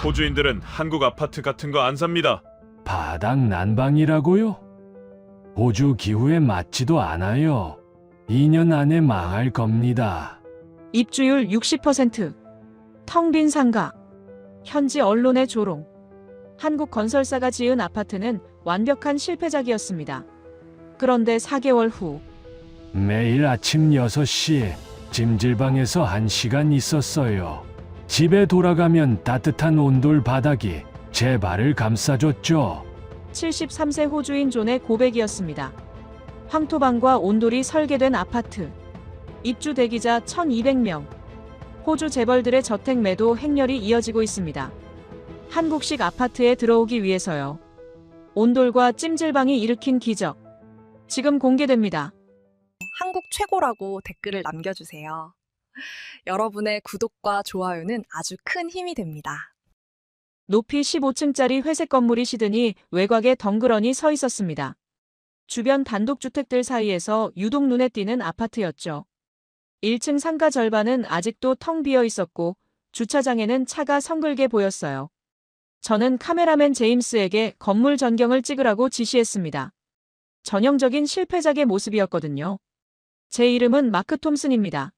호주인들은 한국 아파트 같은 거 안 삽니다. 바닥 난방이라고요? 호주 기후에 맞지도 않아요. 2년 안에 망할 겁니다. 입주율 60%. 텅 빈 상가. 현지 언론의 조롱. 한국 건설사가 지은 아파트는 완벽한 실패작이었습니다. 그런데 4개월 후 매일 아침 6시에 찜질방에서 1시간 있었어요. 집에 돌아가면 따뜻한 온돌 바닥이 제 발을 감싸줬죠. 73세 호주인 존의 고백이었습니다. 황토방과 온돌이 설계된 아파트. 입주 대기자 1200명. 호주 재벌들의 저택 매도 행렬이 이어지고 있습니다. 한국식 아파트에 들어오기 위해서요. 온돌과 찜질방이 일으킨 기적. 지금 공개됩니다. 한국 최고라고 댓글을 남겨주세요. 여러분의 구독과 좋아요는 아주 큰 힘이 됩니다. 높이 15층짜리 회색 건물이 시드니 외곽에 덩그러니 서 있었습니다. 주변 단독주택들 사이에서 유독 눈에 띄는 아파트였죠. 1층 상가 절반은 아직도 텅 비어 있었고 주차장에는 차가 성글게 보였어요. 저는 카메라맨 제임스에게 건물 전경을 찍으라고 지시했습니다. 전형적인 실패작의 모습이었거든요. 제 이름은 마크 톰슨입니다.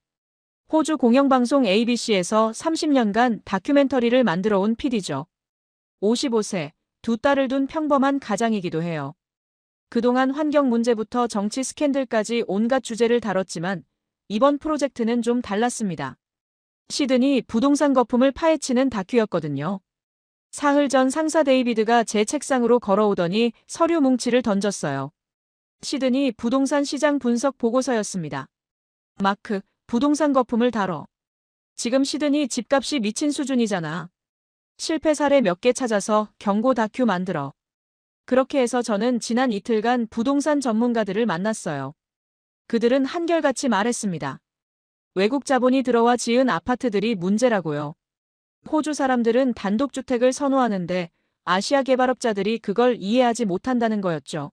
호주 공영방송 ABC에서 30년간 다큐멘터리를 만들어 온 PD죠. 55세, 두 딸을 둔 평범한 가장이기도 해요. 그동안 환경 문제부터 정치 스캔들까지 온갖 주제를 다뤘지만 이번 프로젝트는 좀 달랐습니다. 시드니 부동산 거품을 파헤치는 다큐였거든요. 사흘 전 상사 데이비드가 제 책상으로 걸어오더니 서류 뭉치를 던졌어요. 시드니 부동산 시장 분석 보고서였습니다. 마크, 부동산 거품을 다뤄. 지금 시드니 집값이 미친 수준이잖아. 실패 사례 몇 개 찾아서 경고 다큐 만들어. 그렇게 해서 저는 지난 이틀간 부동산 전문가들을 만났어요. 그들은 한결같이 말했습니다. 외국 자본이 들어와 지은 아파트들이 문제라고요. 호주 사람들은 단독주택을 선호하는데 아시아 개발업자들이 그걸 이해하지 못한다는 거였죠.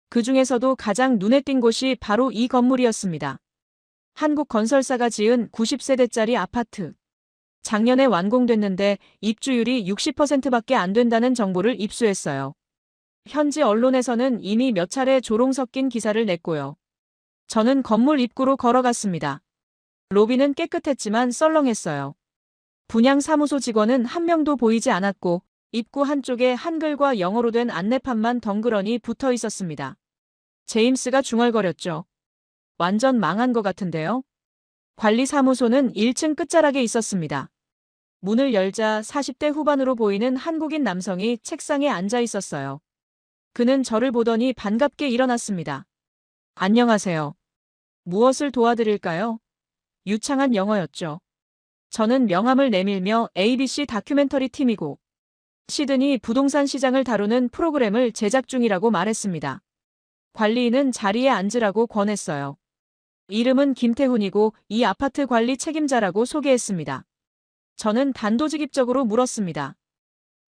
그 중에서도 가장 눈에 띈 곳이 바로 이 건물이었습니다. 한국 건설사가 지은 90세대짜리 아파트. 작년에 완공됐는데 입주율이 60%밖에 안 된다는 정보를 입수했어요. 현지 언론에서는 이미 몇 차례 조롱 섞인 기사를 냈고요. 저는 건물 입구로 걸어갔습니다. 로비는 깨끗했지만 썰렁했어요. 분양사무소 직원은 한 명도 보이지 않았고 입구 한쪽에 한글과 영어로 된 안내판만 덩그러니 붙어 있었습니다. 제임스가 중얼거렸죠. 완전 망한 것 같은데요? 관리사무소는 1층 끝자락에 있었습니다. 문을 열자 40대 후반으로 보이는 한국인 남성이 책상에 앉아 있었어요. 그는 저를 보더니 반갑게 일어났습니다. 안녕하세요. 무엇을 도와드릴까요? 유창한 영어였죠. 저는 명함을 내밀며 ABC 다큐멘터리 팀이고 시드니 부동산 시장을 다루는 프로그램을 제작 중이라고 말했습니다. 관리인은 자리에 앉으라고 권했어요. 이름은 김태훈이고 이 아파트 관리 책임자라고 소개했습니다. 저는 단도직입적으로 물었습니다.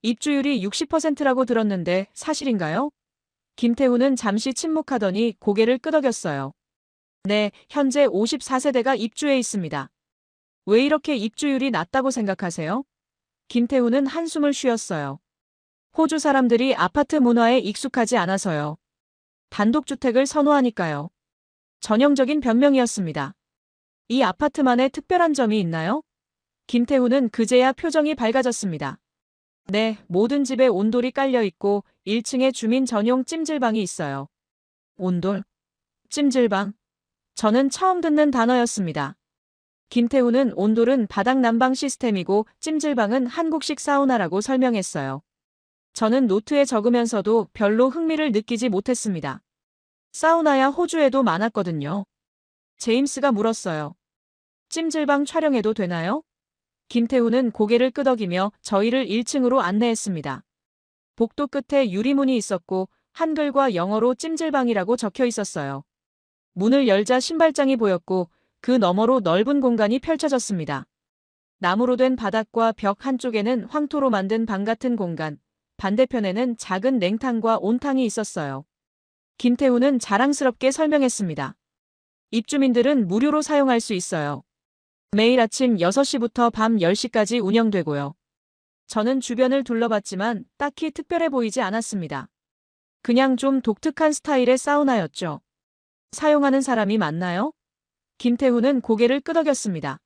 입주율이 60%라고 들었는데 사실인가요? 김태훈은 잠시 침묵하더니 고개를 끄덕였어요. 네, 현재 54세대가 입주해 있습니다. 왜 이렇게 입주율이 낮다고 생각하세요? 김태훈은 한숨을 쉬었어요. 호주 사람들이 아파트 문화에 익숙하지 않아서요. 단독주택을 선호하니까요. 전형적인 변명이었습니다. 이 아파트만의 특별한 점이 있나요? 김태훈은 그제야 표정이 밝아졌습니다. 네, 모든 집에 온돌이 깔려 있고 1층에 주민 전용 찜질방이 있어요. 온돌? 찜질방? 저는 처음 듣는 단어였습니다. 김태훈은 온돌은 바닥 난방 시스템이고 찜질방은 한국식 사우나라고 설명했어요. 저는 노트에 적으면서도 별로 흥미를 느끼지 못했습니다. 사우나야 호주에도 많았거든요. 제임스가 물었어요. 찜질방 촬영해도 되나요? 김태훈은 고개를 끄덕이며 저희를 1층으로 안내했습니다. 복도 끝에 유리문이 있었고 한글과 영어로 찜질방이라고 적혀 있었어요. 문을 열자 신발장이 보였고 그 너머로 넓은 공간이 펼쳐졌습니다. 나무로 된 바닥과 벽 한쪽에는 황토로 만든 방 같은 공간, 반대편에는 작은 냉탕과 온탕이 있었어요. 김태훈은 자랑스럽게 설명했습니다. 입주민들은 무료로 사용할 수 있어요. 매일 아침 6시부터 밤 10시까지 운영되고요. 저는 주변을 둘러봤지만 딱히 특별해 보이지 않았습니다. 그냥 좀 독특한 스타일의 사우나였죠. 사용하는 사람이 많나요? 김태훈은 고개를 끄덕였습니다.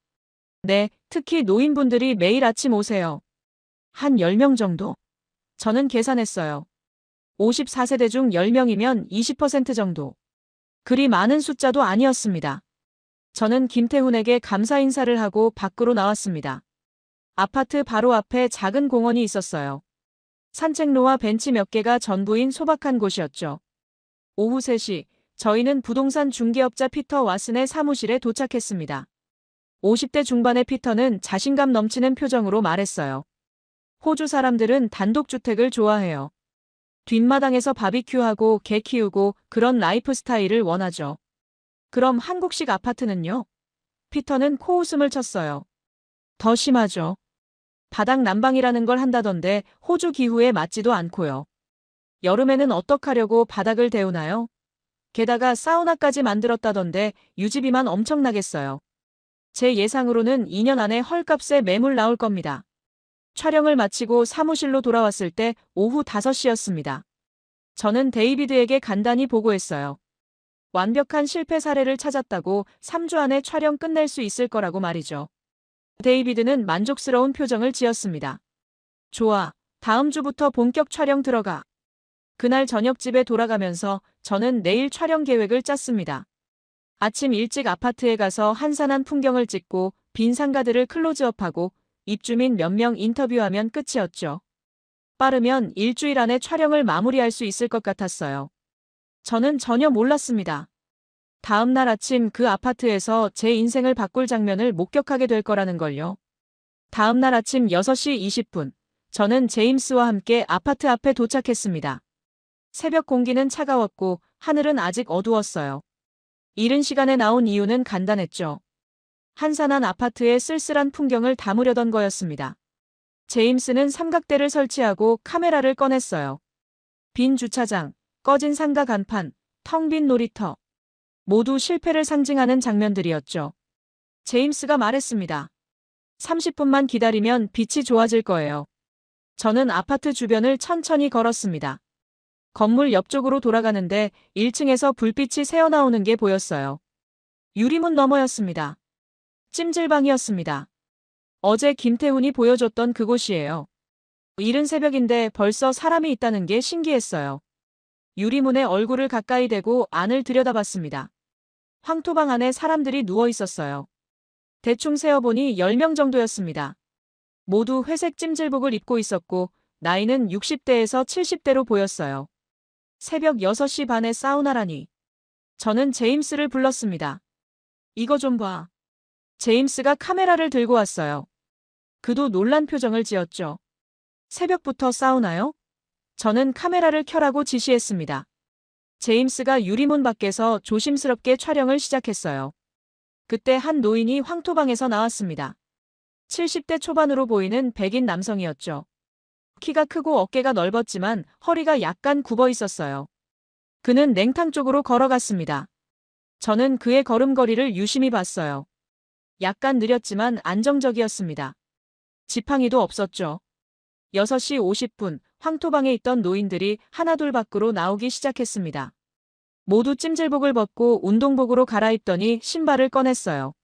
네, 특히 노인분들이 매일 아침 오세요. 한 10명 정도. 저는 계산했어요. 54세대 중 10명이면 20% 정도. 그리 많은 숫자도 아니었습니다. 저는 김태훈에게 감사 인사를 하고 밖으로 나왔습니다. 아파트 바로 앞에 작은 공원이 있었어요. 산책로와 벤치 몇 개가 전부인 소박한 곳이었죠. 오후 3시, 저희는 부동산 중개업자 피터 왓슨의 사무실에 도착했습니다. 50대 중반의 피터는 자신감 넘치는 표정으로 말했어요. 호주 사람들은 단독주택을 좋아해요. 뒷마당에서 바비큐하고 개 키우고 그런 라이프 스타일을 원하죠. 그럼 한국식 아파트는요? 피터는 코웃음을 쳤어요. 더 심하죠. 바닥 난방이라는 걸 한다던데 호주 기후에 맞지도 않고요. 여름에는 어떡하려고 바닥을 데우나요? 게다가 사우나까지 만들었다던데 유지비만 엄청나겠어요. 제 예상으로는 2년 안에 헐값에 매물 나올 겁니다. 촬영을 마치고 사무실로 돌아왔을 때 오후 5시였습니다. 저는 데이비드에게 간단히 보고했어요. 완벽한 실패 사례를 찾았다고 3주 안에 촬영 끝낼 수 있을 거라고 말이죠. 데이비드는 만족스러운 표정을 지었습니다. 좋아, 다음 주부터 본격 촬영 들어가. 그날 저녁 집에 돌아가면서 저는 내일 촬영 계획을 짰습니다. 아침 일찍 아파트에 가서 한산한 풍경을 찍고 빈 상가들을 클로즈업하고 입주민 몇 명 인터뷰하면 끝이었죠. 빠르면 일주일 안에 촬영을 마무리할 수 있을 것 같았어요. 저는 전혀 몰랐습니다. 다음 날 아침 그 아파트에서 제 인생을 바꿀 장면을 목격하게 될 거라는 걸요. 다음 날 아침 6시 20분, 저는 제임스와 함께 아파트 앞에 도착했습니다. 새벽 공기는 차가웠고 하늘은 아직 어두웠어요. 이른 시간에 나온 이유는 간단했죠. 한산한 아파트의 쓸쓸한 풍경을 담으려던 거였습니다. 제임스는 삼각대를 설치하고 카메라를 꺼냈어요. 빈 주차장, 꺼진 상가 간판, 텅 빈 놀이터. 모두 실패를 상징하는 장면들이었죠. 제임스가 말했습니다. 30분만 기다리면 빛이 좋아질 거예요. 저는 아파트 주변을 천천히 걸었습니다. 건물 옆쪽으로 돌아가는데 1층에서 불빛이 새어나오는 게 보였어요. 유리문 너머였습니다. 찜질방이었습니다. 어제 김태훈이 보여줬던 그곳이에요. 이른 새벽인데 벌써 사람이 있다는 게 신기했어요. 유리문에 얼굴을 가까이 대고 안을 들여다봤습니다. 황토방 안에 사람들이 누워 있었어요. 대충 세어보니 10명 정도였습니다. 모두 회색 찜질복을 입고 있었고 나이는 60대에서 70대로 보였어요. 새벽 6시 반에 사우나라니. 저는 제임스를 불렀습니다. 이거 좀 봐. 제임스가 카메라를 들고 왔어요. 그도 놀란 표정을 지었죠. 새벽부터 사우나요? 저는 카메라를 켜라고 지시했습니다. 제임스가 유리문 밖에서 조심스럽게 촬영을 시작했어요. 그때 한 노인이 황토방에서 나왔습니다. 70대 초반으로 보이는 백인 남성이었죠. 키가 크고 어깨가 넓었지만 허리가 약간 굽어 있었어요. 그는 냉탕 쪽으로 걸어갔습니다. 저는 그의 걸음걸이를 유심히 봤어요. 약간 느렸지만 안정적이었습니다. 지팡이도 없었죠. 6시 50분, 황토방에 있던 노인들이 하나둘 밖으로 나오기 시작했습니다. 모두 찜질복을 벗고 운동복으로 갈아입더니 신발을 꺼냈어요.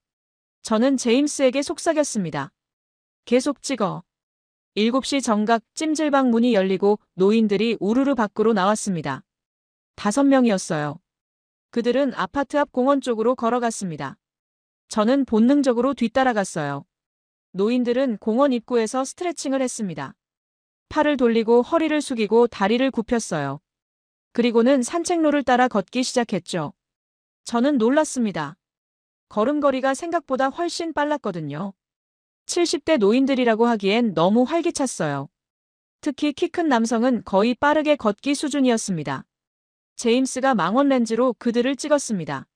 저는 제임스에게 속삭였습니다. 계속 찍어. 7시 정각 찜질방 문이 열리고 노인들이 우르르 밖으로 나왔습니다. 5명이었어요. 그들은 아파트 앞 공원 쪽으로 걸어갔습니다. 저는 본능적으로 뒤따라갔어요. 노인들은 공원 입구에서 스트레칭을 했습니다. 팔을 돌리고 허리를 숙이고 다리를 굽혔어요. 그리고는 산책로를 따라 걷기 시작했죠. 저는 놀랐습니다. 걸음걸이가 생각보다 훨씬 빨랐거든요. 70대 노인들이라고 하기엔 너무 활기찼어요. 특히 키 큰 남성은 거의 빠르게 걷기 수준이었습니다. 제임스가 망원 렌즈로 그들을 찍었습니다.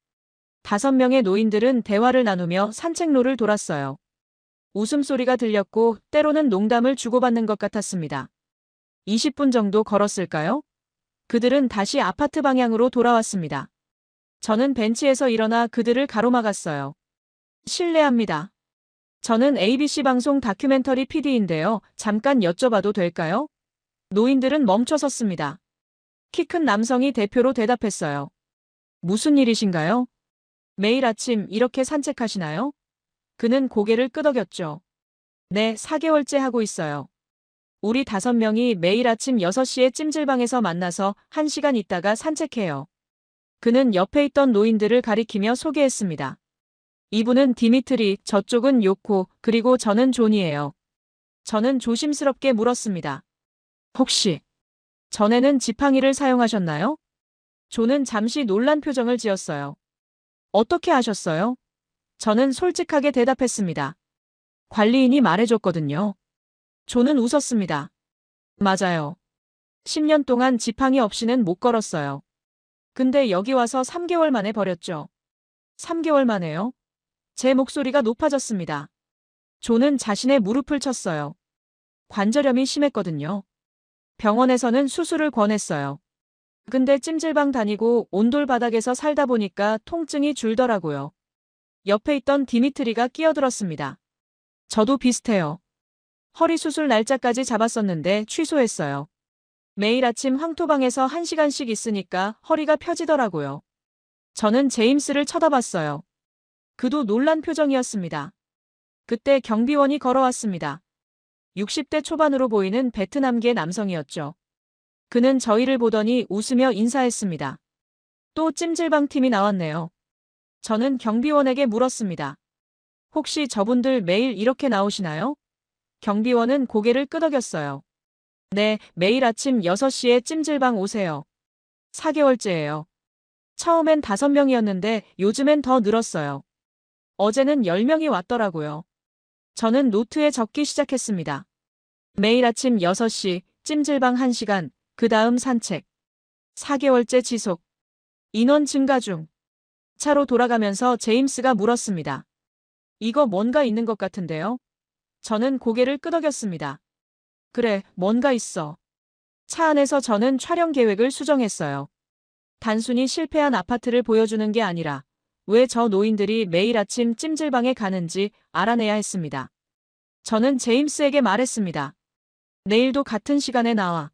5명의 노인들은 대화를 나누며 산책로를 돌았어요. 웃음소리가 들렸고 때로는 농담을 주고받는 것 같았습니다. 20분 정도 걸었을까요? 그들은 다시 아파트 방향으로 돌아왔습니다. 저는 벤치에서 일어나 그들을 가로막았어요. 실례합니다. 저는 ABC 방송 다큐멘터리 PD인데요. 잠깐 여쭤봐도 될까요? 노인들은 멈춰 섰습니다. 키 큰 남성이 대표로 대답했어요. 무슨 일이신가요? 매일 아침 이렇게 산책하시나요? 그는 고개를 끄덕였죠. 네, 4개월째 하고 있어요. 우리 5명이 매일 아침 6시에 찜질방에서 만나서 1시간 있다가 산책해요. 그는 옆에 있던 노인들을 가리키며 소개했습니다. 이분은 디미트리, 저쪽은 요코, 그리고 저는 존이에요. 저는 조심스럽게 물었습니다. 혹시 전에는 지팡이를 사용하셨나요? 존은 잠시 놀란 표정을 지었어요. 어떻게 아셨어요? 저는 솔직하게 대답했습니다. 관리인이 말해줬거든요. 존은 웃었습니다. 맞아요. 10년 동안 지팡이 없이는 못 걸었어요. 근데 여기 와서 3개월 만에 버렸죠. 3개월 만에요? 제 목소리가 높아졌습니다. 존은 자신의 무릎을 쳤어요. 관절염이 심했거든요. 병원에서는 수술을 권했어요. 근데 찜질방 다니고 온돌 바닥에서 살다 보니까 통증이 줄더라고요. 옆에 있던 디미트리가 끼어들었습니다. 저도 비슷해요. 허리 수술 날짜까지 잡았었는데 취소했어요. 매일 아침 황토방에서 1시간씩 있으니까 허리가 펴지더라고요. 저는 제임스를 쳐다봤어요. 그도 놀란 표정이었습니다. 그때 경비원이 걸어왔습니다. 60대 초반으로 보이는 베트남계 남성이었죠. 그는 저희를 보더니 웃으며 인사했습니다. 또 찜질방 팀이 나왔네요. 저는 경비원에게 물었습니다. 혹시 저분들 매일 이렇게 나오시나요? 경비원은 고개를 끄덕였어요. 네, 매일 아침 6시에 찜질방 오세요. 4개월째예요. 처음엔 5명이었는데 요즘엔 더 늘었어요. 어제는 10명이 왔더라고요. 저는 노트에 적기 시작했습니다. 매일 아침 6시, 찜질방 1시간, 그 다음 산책. 4개월째 지속. 인원 증가 중. 차로 돌아가면서 제임스가 물었습니다. 이거 뭔가 있는 것 같은데요? 저는 고개를 끄덕였습니다. 그래, 뭔가 있어. 차 안에서 저는 촬영 계획을 수정했어요. 단순히 실패한 아파트를 보여주는 게 아니라 왜 저 노인들이 매일 아침 찜질방에 가는지 알아내야 했습니다. 저는 제임스에게 말했습니다. 내일도 같은 시간에 나와.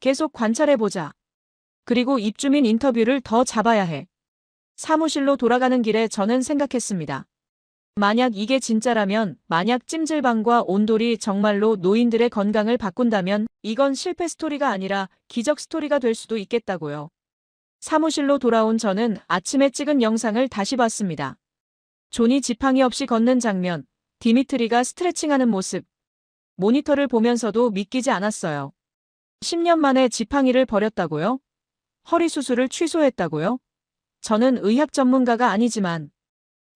계속 관찰해보자. 그리고 입주민 인터뷰를 더 잡아야 해. 사무실로 돌아가는 길에 저는 생각했습니다. 만약 이게 진짜라면, 만약 찜질방과 온돌이 정말로 노인들의 건강을 바꾼다면 이건 실패 스토리가 아니라 기적 스토리가 될 수도 있겠다고요. 사무실로 돌아온 저는 아침에 찍은 영상을 다시 봤습니다. 존이 지팡이 없이 걷는 장면, 디미트리가 스트레칭하는 모습. 모니터를 보면서도 믿기지 않았어요. 10년 만에 지팡이를 버렸다고요? 허리 수술을 취소했다고요? 저는 의학 전문가가 아니지만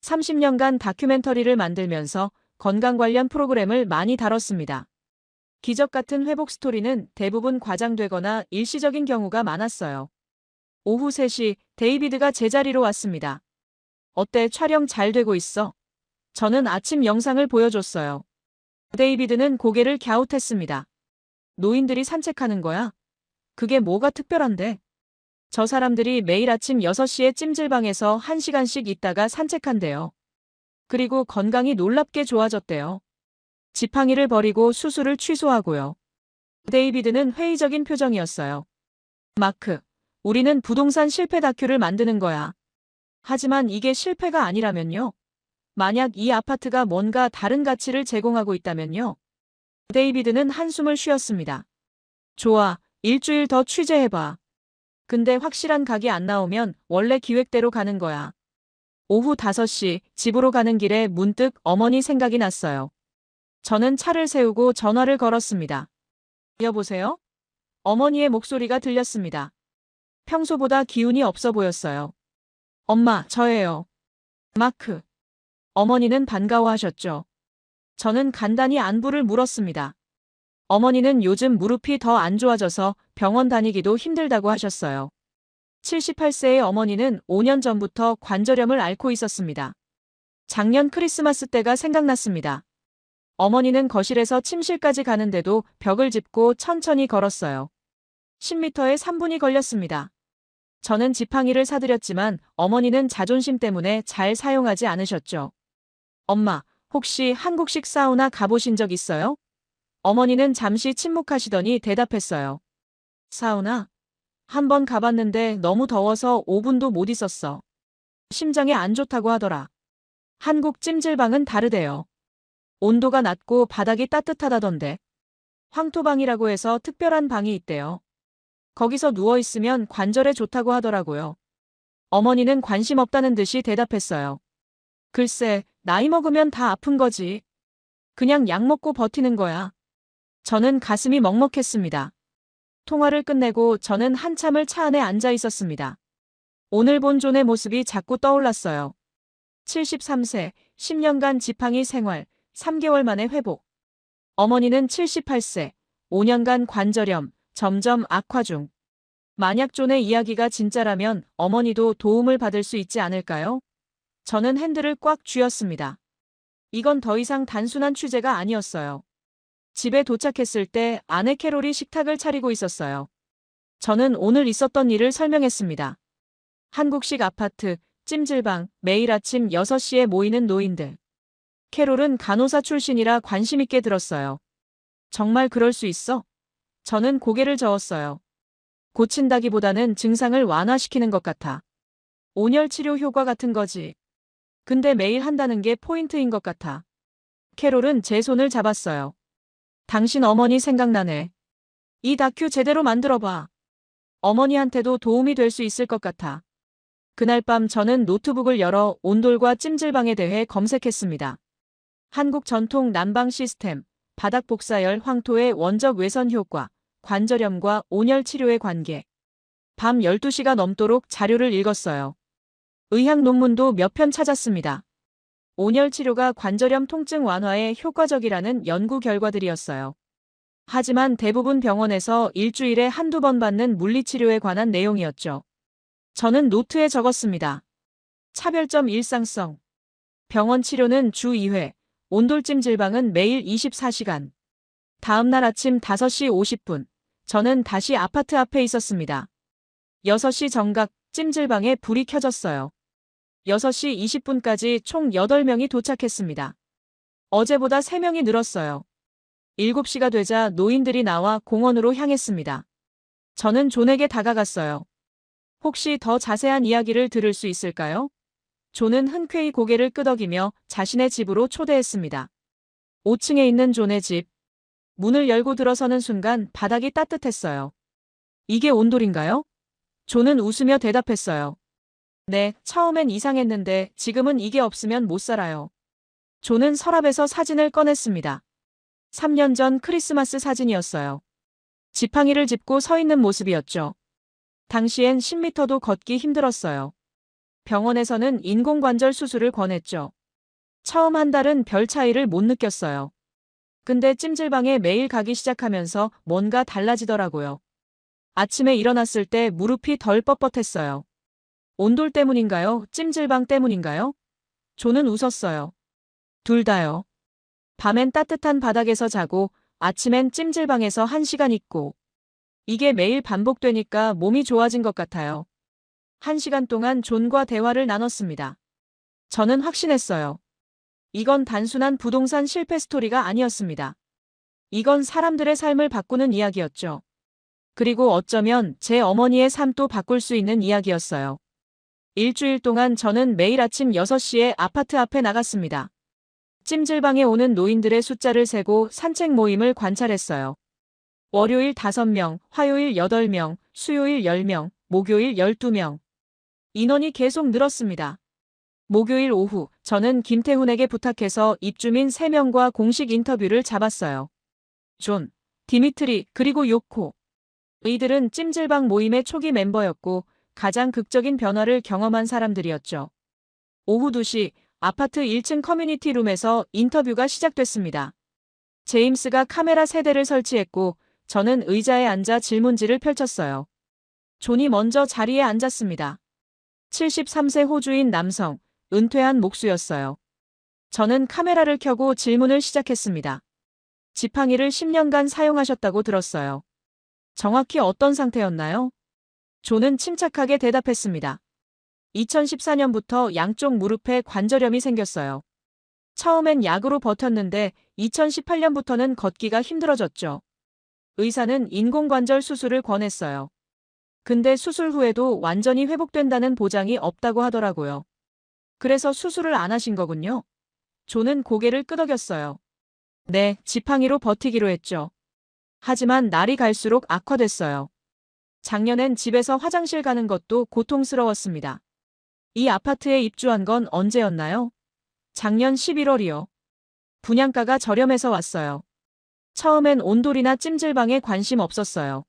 30년간 다큐멘터리를 만들면서 건강 관련 프로그램을 많이 다뤘습니다. 기적 같은 회복 스토리는 대부분 과장되거나 일시적인 경우가 많았어요. 오후 3시, 데이비드가 제자리로 왔습니다. 어때, 촬영 잘 되고 있어? 저는 아침 영상을 보여줬어요. 데이비드는 고개를 갸웃했습니다. 노인들이 산책하는 거야? 그게 뭐가 특별한데? 저 사람들이 매일 아침 6시에 찜질방에서 1시간씩 있다가 산책한대요. 그리고 건강이 놀랍게 좋아졌대요. 지팡이를 버리고 수술을 취소하고요. 데이비드는 회의적인 표정이었어요. 마크, 우리는 부동산 실패 다큐를 만드는 거야. 하지만 이게 실패가 아니라면요? 만약 이 아파트가 뭔가 다른 가치를 제공하고 있다면요? 데이비드는 한숨을 쉬었습니다. 좋아, 일주일 더 취재해봐. 근데 확실한 각이 안 나오면 원래 기획대로 가는 거야. 오후 5시, 집으로 가는 길에 문득 어머니 생각이 났어요. 저는 차를 세우고 전화를 걸었습니다. 여보세요? 어머니의 목소리가 들렸습니다. 평소보다 기운이 없어 보였어요. 엄마, 저예요. 마크. 어머니는 반가워하셨죠. 저는 간단히 안부를 물었습니다. 어머니는 요즘 무릎이 더 안 좋아져서 병원 다니기도 힘들다고 하셨어요. 78세의 어머니는 5년 전부터 관절염을 앓고 있었습니다. 작년 크리스마스 때가 생각났습니다. 어머니는 거실에서 침실까지 가는데도 벽을 짚고 천천히 걸었어요. 10m에 3분이 걸렸습니다. 저는 지팡이를 사드렸지만 어머니는 자존심 때문에 잘 사용하지 않으셨죠. 엄마, 혹시 한국식 사우나 가보신 적 있어요? 어머니는 잠시 침묵하시더니 대답했어요. 사우나? 한 번 가봤는데 너무 더워서 5분도 못 있었어. 심장에 안 좋다고 하더라. 한국 찜질방은 다르대요. 온도가 낮고 바닥이 따뜻하다던데. 황토방이라고 해서 특별한 방이 있대요. 거기서 누워있으면 관절에 좋다고 하더라고요. 어머니는 관심 없다는 듯이 대답했어요. 글쎄, 나이 먹으면 다 아픈 거지. 그냥 약 먹고 버티는 거야. 저는 가슴이 먹먹했습니다. 통화를 끝내고 저는 한참을 차 안에 앉아 있었습니다. 오늘 본 존의 모습이 자꾸 떠올랐어요. 73세, 10년간 지팡이 생활, 3개월 만에 회복. 어머니는 78세, 5년간 관절염, 점점 악화 중. 만약 존의 이야기가 진짜라면 어머니도 도움을 받을 수 있지 않을까요? 저는 핸들을 꽉 쥐었습니다. 이건 더 이상 단순한 취재가 아니었어요. 집에 도착했을 때 아내 캐롤이 식탁을 차리고 있었어요. 저는 오늘 있었던 일을 설명했습니다. 한국식 아파트, 찜질방, 매일 아침 6시에 모이는 노인들. 캐롤은 간호사 출신이라 관심 있게 들었어요. 정말 그럴 수 있어? 저는 고개를 저었어요. 고친다기보다는 증상을 완화시키는 것 같아. 온열 치료 효과 같은 거지. 근데 매일 한다는 게 포인트인 것 같아. 캐롤은 제 손을 잡았어요. 당신 어머니 생각나네. 이 다큐 제대로 만들어봐. 어머니한테도 도움이 될 수 있을 것 같아. 그날 밤 저는 노트북을 열어 온돌과 찜질방에 대해 검색했습니다. 한국 전통 난방 시스템, 바닥 복사열 황토의 원적 외선 효과, 관절염과 온열 치료의 관계. 밤 12시가 넘도록 자료를 읽었어요. 의학 논문도 몇 편 찾았습니다. 온열 치료가 관절염 통증 완화에 효과적이라는 연구 결과들이었어요. 하지만 대부분 병원에서 일주일에 한두 번 받는 물리치료에 관한 내용이었죠. 저는 노트에 적었습니다. 차별점 일상성. 병원 치료는 주 2회, 온돌찜질방은 매일 24시간. 다음 날 아침 5시 50분, 저는 다시 아파트 앞에 있었습니다. 6시 정각 찜질방에 불이 켜졌어요. 6시 20분까지 총 8명이 도착했습니다. 어제보다 3명이 늘었어요. 7시가 되자 노인들이 나와 공원으로 향했습니다. 저는 존에게 다가갔어요. 혹시 더 자세한 이야기를 들을 수 있을까요? 존은 흔쾌히 고개를 끄덕이며 자신의 집으로 초대했습니다. 5층에 있는 존의 집. 문을 열고 들어서는 순간 바닥이 따뜻했어요. 이게 온돌인가요? 존은 웃으며 대답했어요. 네, 처음엔 이상했는데 지금은 이게 없으면 못 살아요. 존은 서랍에서 사진을 꺼냈습니다. 3년 전 크리스마스 사진이었어요. 지팡이를 짚고 서 있는 모습이었죠. 당시엔 10m도 걷기 힘들었어요. 병원에서는 인공관절 수술을 권했죠. 처음 한 달은 별 차이를 못 느꼈어요. 근데 찜질방에 매일 가기 시작하면서 뭔가 달라지더라고요. 아침에 일어났을 때 무릎이 덜 뻣뻣했어요. 온돌 때문인가요? 찜질방 때문인가요? 존은 웃었어요. 둘 다요. 밤엔 따뜻한 바닥에서 자고 아침엔 찜질방에서 1시간 있고. 이게 매일 반복되니까 몸이 좋아진 것 같아요. 1시간 동안 존과 대화를 나눴습니다. 저는 확신했어요. 이건 단순한 부동산 실패 스토리가 아니었습니다. 이건 사람들의 삶을 바꾸는 이야기였죠. 그리고 어쩌면 제 어머니의 삶도 바꿀 수 있는 이야기였어요. 일주일 동안 저는 매일 아침 6시에 아파트 앞에 나갔습니다. 찜질방에 오는 노인들의 숫자를 세고 산책 모임을 관찰했어요. 월요일 5명, 화요일 8명, 수요일 10명, 목요일 12명. 인원이 계속 늘었습니다. 목요일 오후, 저는 김태훈에게 부탁해서 입주민 3명과 공식 인터뷰를 잡았어요. 존, 디미트리, 그리고 요코. 이들은 찜질방 모임의 초기 멤버였고 가장 극적인 변화를 경험한 사람들이었죠. 오후 2시, 아파트 1층 커뮤니티 룸에서 인터뷰가 시작됐습니다. 제임스가 카메라 3대를 설치했고 저는 의자에 앉아 질문지를 펼쳤어요. 존이 먼저 자리에 앉았습니다. 73세 호주인 남성, 은퇴한 목수였어요. 저는 카메라를 켜고 질문을 시작했습니다. 지팡이를 10년간 사용하셨다고 들었어요. 정확히 어떤 상태였나요? 존은 침착하게 대답했습니다. 2014년부터 양쪽 무릎에 관절염이 생겼어요. 처음엔 약으로 버텼는데 2018년부터는 걷기가 힘들어졌죠. 의사는 인공관절 수술을 권했어요. 근데 수술 후에도 완전히 회복된다는 보장이 없다고 하더라고요. 그래서 수술을 안 하신 거군요. 존은 고개를 끄덕였어요. 네, 지팡이로 버티기로 했죠. 하지만 날이 갈수록 악화됐어요. 작년엔 집에서 화장실 가는 것도 고통스러웠습니다. 이 아파트에 입주한 건 언제였나요? 작년 11월이요. 분양가가 저렴해서 왔어요. 처음엔 온돌이나 찜질방에 관심 없었어요.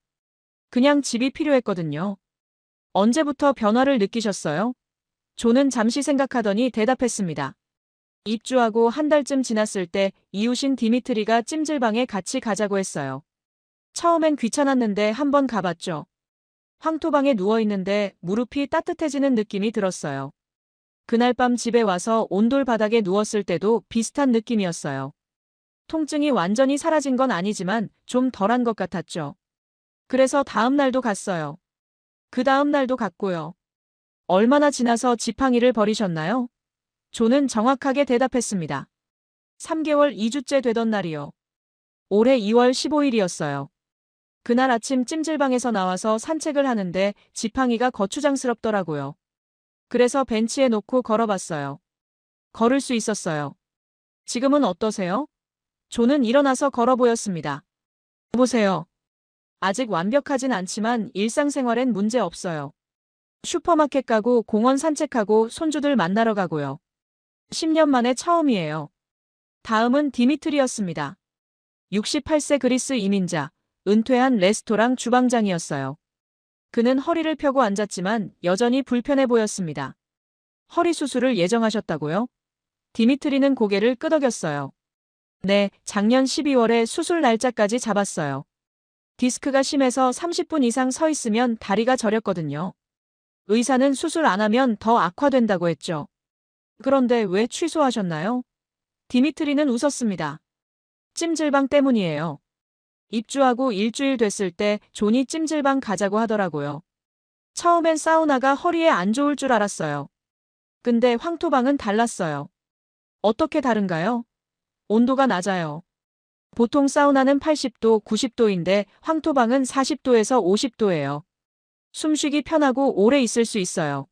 그냥 집이 필요했거든요. 언제부터 변화를 느끼셨어요? 존은 잠시 생각하더니 대답했습니다. 입주하고 한 달쯤 지났을 때 이웃인 디미트리가 찜질방에 같이 가자고 했어요. 처음엔 귀찮았는데 한번 가봤죠. 황토방에 누워있는데 무릎이 따뜻해지는 느낌이 들었어요. 그날 밤 집에 와서 온돌 바닥에 누웠을 때도 비슷한 느낌이었어요. 통증이 완전히 사라진 건 아니지만 좀 덜한 것 같았죠. 그래서 다음 날도 갔어요. 그 다음 날도 갔고요. 얼마나 지나서 지팡이를 버리셨나요? 존은 정확하게 대답했습니다. 3개월 2주째 되던 날이요. 올해 2월 15일이었어요. 그날 아침 찜질방에서 나와서 산책을 하는데 지팡이가 거추장스럽더라고요. 그래서 벤치에 놓고 걸어봤어요. 걸을 수 있었어요. 지금은 어떠세요? 존은 일어나서 걸어 보였습니다. 보세요. 아직 완벽하진 않지만 일상생활엔 문제 없어요. 슈퍼마켓 가고 공원 산책하고 손주들 만나러 가고요. 10년 만에 처음이에요. 다음은 디미트리였습니다. 68세 그리스 이민자, 은퇴한 레스토랑 주방장이었어요. 그는 허리를 펴고 앉았지만 여전히 불편해 보였습니다. 허리 수술을 예정하셨다고요? 디미트리는 고개를 끄덕였어요. 네, 작년 12월에 수술 날짜까지 잡았어요. 디스크가 심해서 30분 이상 서 있으면 다리가 저렸거든요. 의사는 수술 안 하면 더 악화된다고 했죠. 그런데 왜 취소하셨나요? 디미트리는 웃었습니다. 찜질방 때문이에요. 입주하고 일주일 됐을 때 존이 찜질방 가자고 하더라고요. 처음엔 사우나가 허리에 안 좋을 줄 알았어요. 근데 황토방은 달랐어요. 어떻게 다른가요? 온도가 낮아요. 보통 사우나는 80도, 90도인데 황토방은 40도에서 50도예요. 숨쉬기 편하고 오래 있을 수 있어요.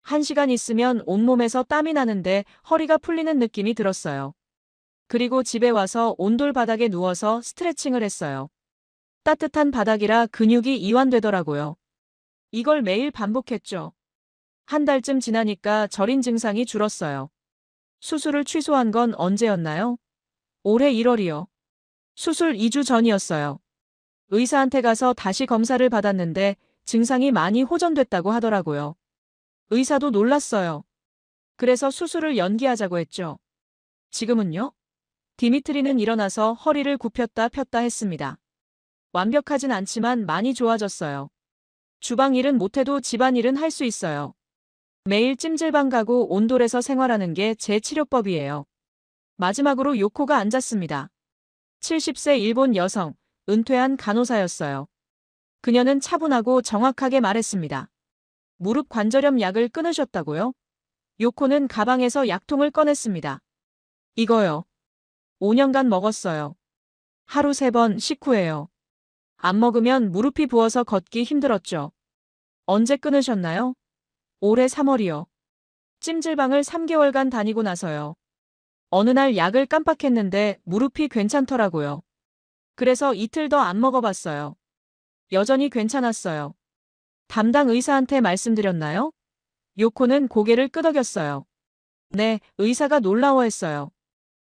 1시간 있으면 온몸에서 땀이 나는데 허리가 풀리는 느낌이 들었어요. 그리고 집에 와서 온돌 바닥에 누워서 스트레칭을 했어요. 따뜻한 바닥이라 근육이 이완되더라고요. 이걸 매일 반복했죠. 한 달쯤 지나니까 저린 증상이 줄었어요. 수술을 취소한 건 언제였나요? 올해 1월이요. 수술 2주 전이었어요. 의사한테 가서 다시 검사를 받았는데 증상이 많이 호전됐다고 하더라고요. 의사도 놀랐어요. 그래서 수술을 연기하자고 했죠. 지금은요? 디미트리는 일어나서 허리를 굽혔다 폈다 했습니다. 완벽하진 않지만 많이 좋아졌어요. 주방 일은 못해도 집안일은 할 수 있어요. 매일 찜질방 가고 온돌에서 생활하는 게 제 치료법이에요. 마지막으로 요코가 앉았습니다. 70세 일본 여성, 은퇴한 간호사였어요. 그녀는 차분하고 정확하게 말했습니다. 무릎 관절염 약을 끊으셨다고요? 요코는 가방에서 약통을 꺼냈습니다. 이거요. 5년간 먹었어요. 하루 3번 식후에요. 안 먹으면 무릎이 부어서 걷기 힘들었죠. 언제 끊으셨나요? 올해 3월이요. 찜질방을 3개월간 다니고 나서요. 어느 날 약을 깜빡했는데 무릎이 괜찮더라고요. 그래서 이틀 더 안 먹어봤어요. 여전히 괜찮았어요. 담당 의사한테 말씀드렸나요? 요코는 고개를 끄덕였어요. 네, 의사가 놀라워했어요.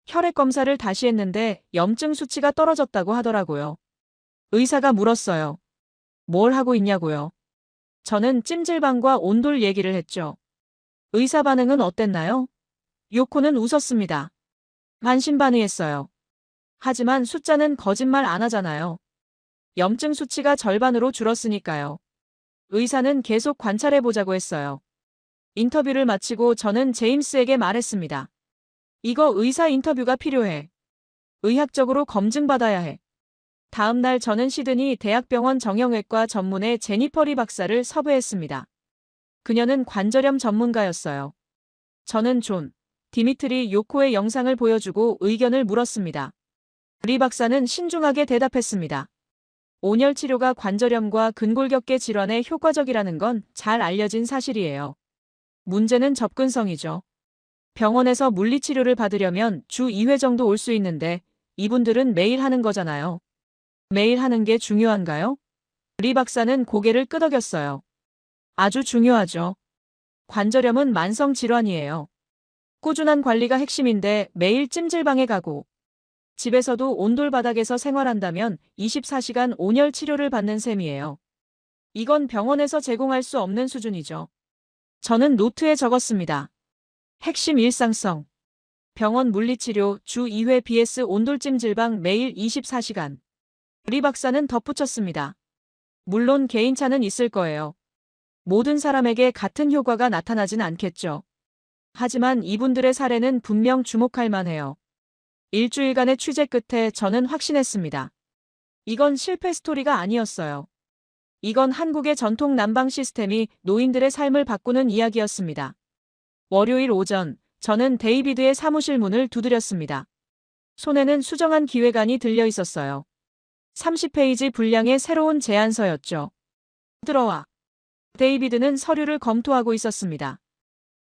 혈액 검사를 다시 했는데 염증 수치가 떨어졌다고 하더라고요. 의사가 물었어요. 뭘 하고 있냐고요? 저는 찜질방과 온돌 얘기를 했죠. 의사 반응은 어땠나요? 요코는 웃었습니다. 반신반의했어요. 하지만 숫자는 거짓말 안 하잖아요. 염증 수치가 절반으로 줄었으니까요. 의사는 계속 관찰해보자고 했어요. 인터뷰를 마치고 저는 제임스에게 말했습니다. 이거 의사 인터뷰가 필요해. 의학적으로 검증받아야 해. 다음 날 저는 시드니 대학병원 정형외과 전문의 제니퍼리 박사를 섭외했습니다. 그녀는 관절염 전문가였어요. 저는 존, 디미트리 요코의 영상을 보여주고 의견을 물었습니다. 리 박사는 신중하게 대답했습니다. 온열 치료가 관절염과 근골격계 질환에 효과적이라는 건 잘 알려진 사실이에요. 문제는 접근성이죠. 병원에서 물리치료를 받으려면 주 2회 정도 올 수 있는데 이분들은 매일 하는 거잖아요. 매일 하는 게 중요한가요? 리 박사는 고개를 끄덕였어요. 아주 중요하죠. 관절염은 만성 질환이에요. 꾸준한 관리가 핵심인데 매일 찜질방에 가고 집에서도 온돌 바닥에서 생활한다면 24시간 온열 치료를 받는 셈이에요. 이건 병원에서 제공할 수 없는 수준이죠. 저는 노트에 적었습니다. 핵심 일상성. 병원 물리치료 주 2회 BS 온돌 찜질방 매일 24시간. 리 박사는 덧붙였습니다. 물론 개인차는 있을 거예요. 모든 사람에게 같은 효과가 나타나진 않겠죠. 하지만 이분들의 사례는 분명 주목할 만해요. 일주일간의 취재 끝에 저는 확신했습니다. 이건 실패 스토리가 아니었어요. 이건 한국의 전통 난방 시스템이 노인들의 삶을 바꾸는 이야기였습니다. 월요일 오전, 저는 데이비드의 사무실 문을 두드렸습니다. 손에는 수정한 기획안이 들려 있었어요. 30페이지 분량의 새로운 제안서였죠. 들어와. 데이비드는 서류를 검토하고 있었습니다.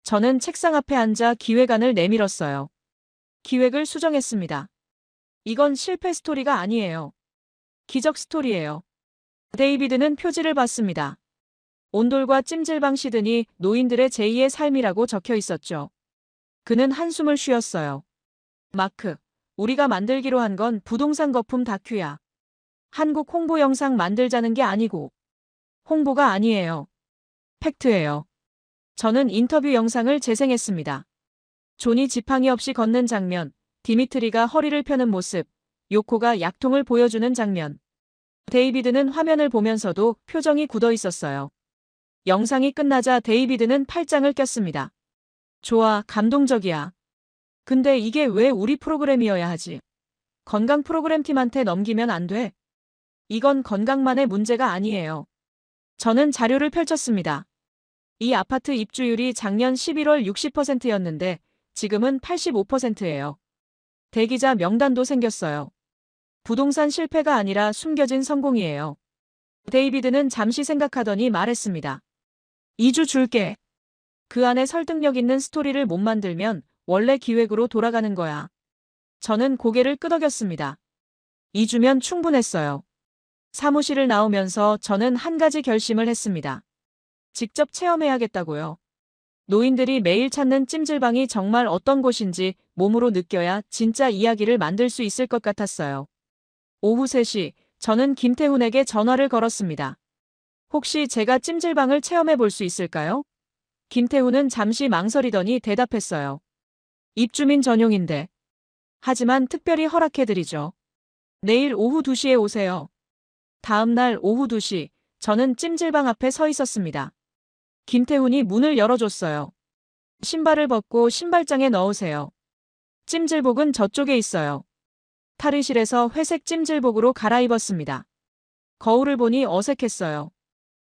저는 책상 앞에 앉아 기획안을 내밀었어요. 기획을 수정했습니다. 이건 실패 스토리가 아니에요. 기적 스토리예요. 데이비드는 표지를 봤습니다. 온돌과 찜질방 시드니 노인들의 제2의 삶이라고 적혀 있었죠. 그는 한숨을 쉬었어요. 마크, 우리가 만들기로 한 건 부동산 거품 다큐야. 한국 홍보 영상 만들자는 게 아니고. 홍보가 아니에요. 팩트예요. 저는 인터뷰 영상을 재생했습니다. 존이 지팡이 없이 걷는 장면, 디미트리가 허리를 펴는 모습, 요코가 약통을 보여주는 장면. 데이비드는 화면을 보면서도 표정이 굳어 있었어요. 영상이 끝나자 데이비드는 팔짱을 꼈습니다. 좋아, 감동적이야. 근데 이게 왜 우리 프로그램이어야 하지? 건강 프로그램 팀한테 넘기면 안 돼. 이건 건강만의 문제가 아니에요. 저는 자료를 펼쳤습니다. 이 아파트 입주율이 작년 11월 60%였는데 지금은 85%예요. 대기자 명단도 생겼어요. 부동산 실패가 아니라 숨겨진 성공이에요. 데이비드는 잠시 생각하더니 말했습니다. 2주 줄게. 그 안에 설득력 있는 스토리를 못 만들면 원래 기획으로 돌아가는 거야. 저는 고개를 끄덕였습니다. 2주면 충분했어요. 사무실을 나오면서 저는 한 가지 결심을 했습니다. 직접 체험해야겠다고요. 노인들이 매일 찾는 찜질방이 정말 어떤 곳인지 몸으로 느껴야 진짜 이야기를 만들 수 있을 것 같았어요. 오후 3시, 저는 김태훈에게 전화를 걸었습니다. 혹시 제가 찜질방을 체험해 볼 수 있을까요? 김태훈은 잠시 망설이더니 대답했어요. 입주민 전용인데. 하지만 특별히 허락해드리죠. 내일 오후 2시에 오세요. 다음 날 오후 2시, 저는 찜질방 앞에 서 있었습니다. 김태훈이 문을 열어줬어요. 신발을 벗고 신발장에 넣으세요. 찜질복은 저쪽에 있어요. 탈의실에서 회색 찜질복으로 갈아입었습니다. 거울을 보니 어색했어요.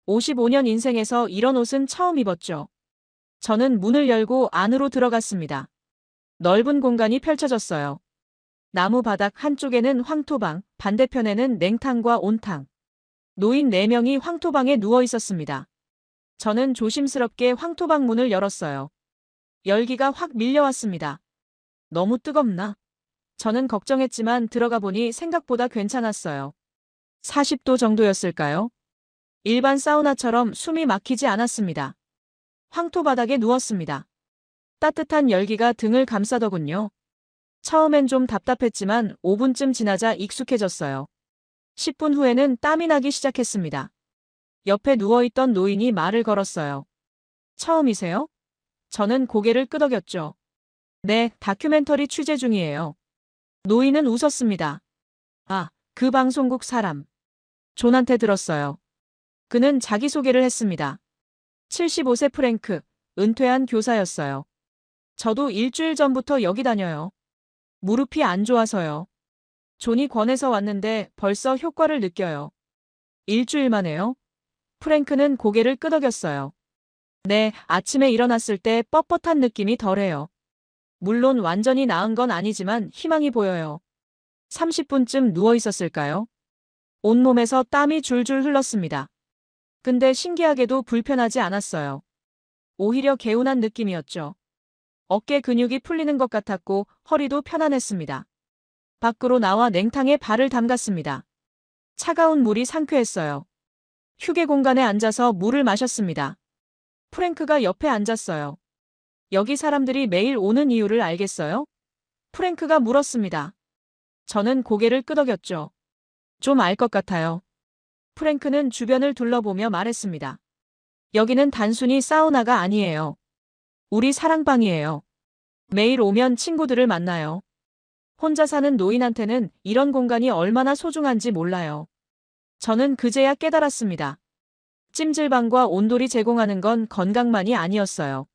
55년 인생에서 이런 옷은 처음 입었죠. 저는 문을 열고 안으로 들어갔습니다. 넓은 공간이 펼쳐졌어요. 나무 바닥 한쪽에는 황토방, 반대편에는 냉탕과 온탕. 노인 4명이 황토방에 누워 있었습니다. 저는 조심스럽게 황토방 문을 열었어요. 열기가 확 밀려왔습니다. 너무 뜨겁나? 저는 걱정했지만 들어가 보니 생각보다 괜찮았어요. 40도 정도였을까요? 일반 사우나처럼 숨이 막히지 않았습니다. 황토 바닥에 누웠습니다. 따뜻한 열기가 등을 감싸더군요. 처음엔 좀 답답했지만 5분쯤 지나자 익숙해졌어요. 10분 후에는 땀이 나기 시작했습니다. 옆에 누워있던 노인이 말을 걸었어요. 처음이세요? 저는 고개를 끄덕였죠. 네, 다큐멘터리 취재 중이에요. 노인은 웃었습니다. 아, 그 방송국 사람. 존한테 들었어요. 그는 자기소개를 했습니다. 75세 프랭크, 은퇴한 교사였어요. 저도 일주일 전부터 여기 다녀요. 무릎이 안 좋아서요. 존이 권해서 왔는데 벌써 효과를 느껴요. 일주일 만에요? 프랭크는 고개를 끄덕였어요. 네, 아침에 일어났을 때 뻣뻣한 느낌이 덜해요. 물론 완전히 나은 건 아니지만 희망이 보여요. 30분쯤 누워 있었을까요? 온몸에서 땀이 줄줄 흘렀습니다. 근데 신기하게도 불편하지 않았어요. 오히려 개운한 느낌이었죠. 어깨 근육이 풀리는 것 같았고 허리도 편안했습니다. 밖으로 나와 냉탕에 발을 담갔습니다. 차가운 물이 상쾌했어요. 휴게 공간에 앉아서 물을 마셨습니다. 프랭크가 옆에 앉았어요. 여기 사람들이 매일 오는 이유를 알겠어요? 프랭크가 물었습니다. 저는 고개를 끄덕였죠. 좀 알 것 같아요. 프랭크는 주변을 둘러보며 말했습니다. 여기는 단순히 사우나가 아니에요. 우리 사랑방이에요. 매일 오면 친구들을 만나요. 혼자 사는 노인한테는 이런 공간이 얼마나 소중한지 몰라요. 저는 그제야 깨달았습니다. 찜질방과 온돌이 제공하는 건 건강만이 아니었어요.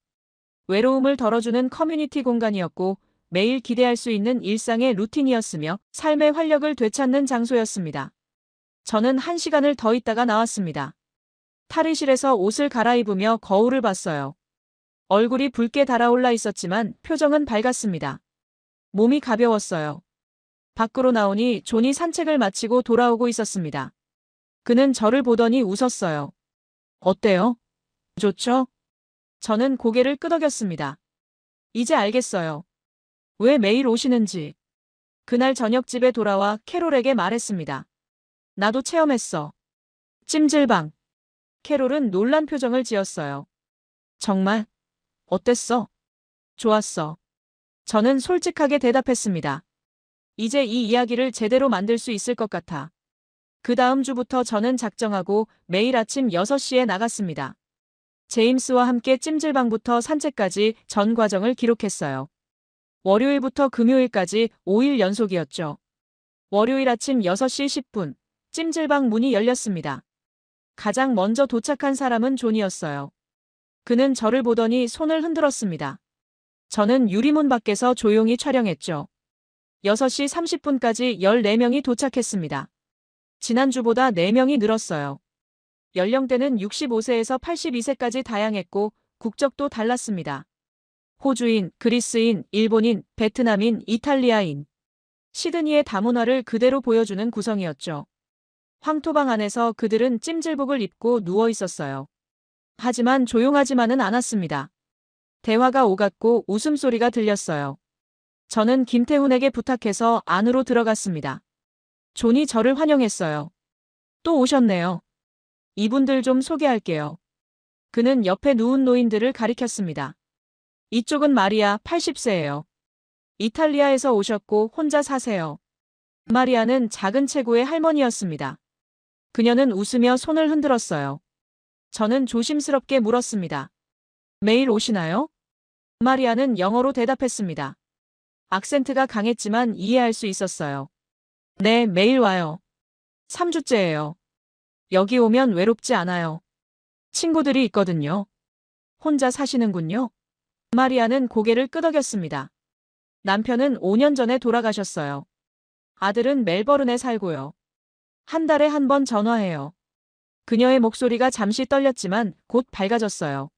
외로움을 덜어주는 커뮤니티 공간이었고 매일 기대할 수 있는 일상의 루틴이었으며 삶의 활력을 되찾는 장소였습니다. 저는 1시간을 더 있다가 나왔습니다. 탈의실에서 옷을 갈아입으며 거울을 봤어요. 얼굴이 붉게 달아올라 있었지만 표정은 밝았습니다. 몸이 가벼웠어요. 밖으로 나오니 존이 산책을 마치고 돌아오고 있었습니다. 그는 저를 보더니 웃었어요. 어때요? 좋죠? 저는 고개를 끄덕였습니다. 이제 알겠어요. 왜 매일 오시는지. 그날 저녁 집에 돌아와 캐롤에게 말했습니다. 나도 체험했어. 찜질방. 캐롤은 놀란 표정을 지었어요. 정말? 어땠어? 좋았어. 저는 솔직하게 대답했습니다. 이제 이 이야기를 제대로 만들 수 있을 것 같아. 그 다음 주부터 저는 작정하고 매일 아침 6시에 나갔습니다. 제임스와 함께 찜질방부터 산책까지 전 과정을 기록했어요. 월요일부터 금요일까지 5일 연속이었죠. 월요일 아침 6시 10분, 찜질방 문이 열렸습니다. 가장 먼저 도착한 사람은 존이었어요. 그는 저를 보더니 손을 흔들었습니다. 저는 유리문 밖에서 조용히 촬영했죠. 6시 30분까지 14명이 도착했습니다. 지난주보다 4명이 늘었어요. 연령대는 65세에서 82세까지 다양했고 국적도 달랐습니다. 호주인, 그리스인, 일본인, 베트남인, 이탈리아인. 시드니의 다문화를 그대로 보여주는 구성이었죠. 황토방 안에서 그들은 찜질복을 입고 누워 있었어요. 하지만 조용하지만은 않았습니다. 대화가 오갔고 웃음소리가 들렸어요. 저는 김태훈에게 부탁해서 안으로 들어갔습니다. 존이 저를 환영했어요. 또 오셨네요. 이분들 좀 소개할게요. 그는 옆에 누운 노인들을 가리켰습니다. 이쪽은 마리아 80세예요. 이탈리아에서 오셨고 혼자 사세요. 마리아는 작은 체구의 할머니였습니다. 그녀는 웃으며 손을 흔들었어요. 저는 조심스럽게 물었습니다. 매일 오시나요? 마리아는 영어로 대답했습니다. 악센트가 강했지만 이해할 수 있었어요. 네, 매일 와요. 3주째예요. 여기 오면 외롭지 않아요. 친구들이 있거든요. 혼자 사시는군요. 마리아는 고개를 끄덕였습니다. 남편은 5년 전에 돌아가셨어요. 아들은 멜버른에 살고요. 한 달에 한 번 전화해요. 그녀의 목소리가 잠시 떨렸지만 곧 밝아졌어요.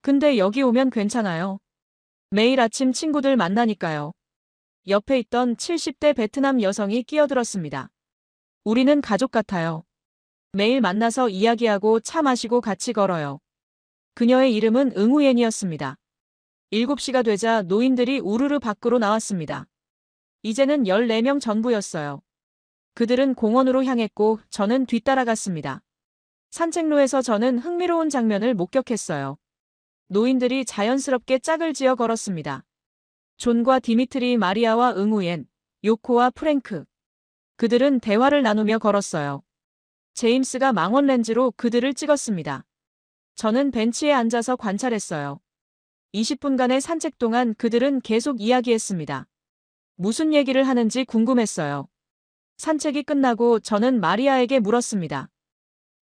근데 여기 오면 괜찮아요. 매일 아침 친구들 만나니까요. 옆에 있던 70대 베트남 여성이 끼어들었습니다. 우리는 가족 같아요. 매일 만나서 이야기하고 차 마시고 같이 걸어요. 그녀의 이름은 응우옌이었습니다. 7시가 되자 노인들이 우르르 밖으로 나왔습니다. 이제는 14명 전부였어요. 그들은 공원으로 향했고 저는 뒤따라갔습니다. 산책로에서 저는 흥미로운 장면을 목격했어요. 노인들이 자연스럽게 짝을 지어 걸었습니다. 존과 디미트리, 마리아와 응우옌, 요코와 프랭크. 그들은 대화를 나누며 걸었어요. 제임스가 망원 렌즈로 그들을 찍었습니다. 저는 벤치에 앉아서 관찰했어요. 20분간의 산책 동안 그들은 계속 이야기했습니다. 무슨 얘기를 하는지 궁금했어요. 산책이 끝나고 저는 마리아에게 물었습니다.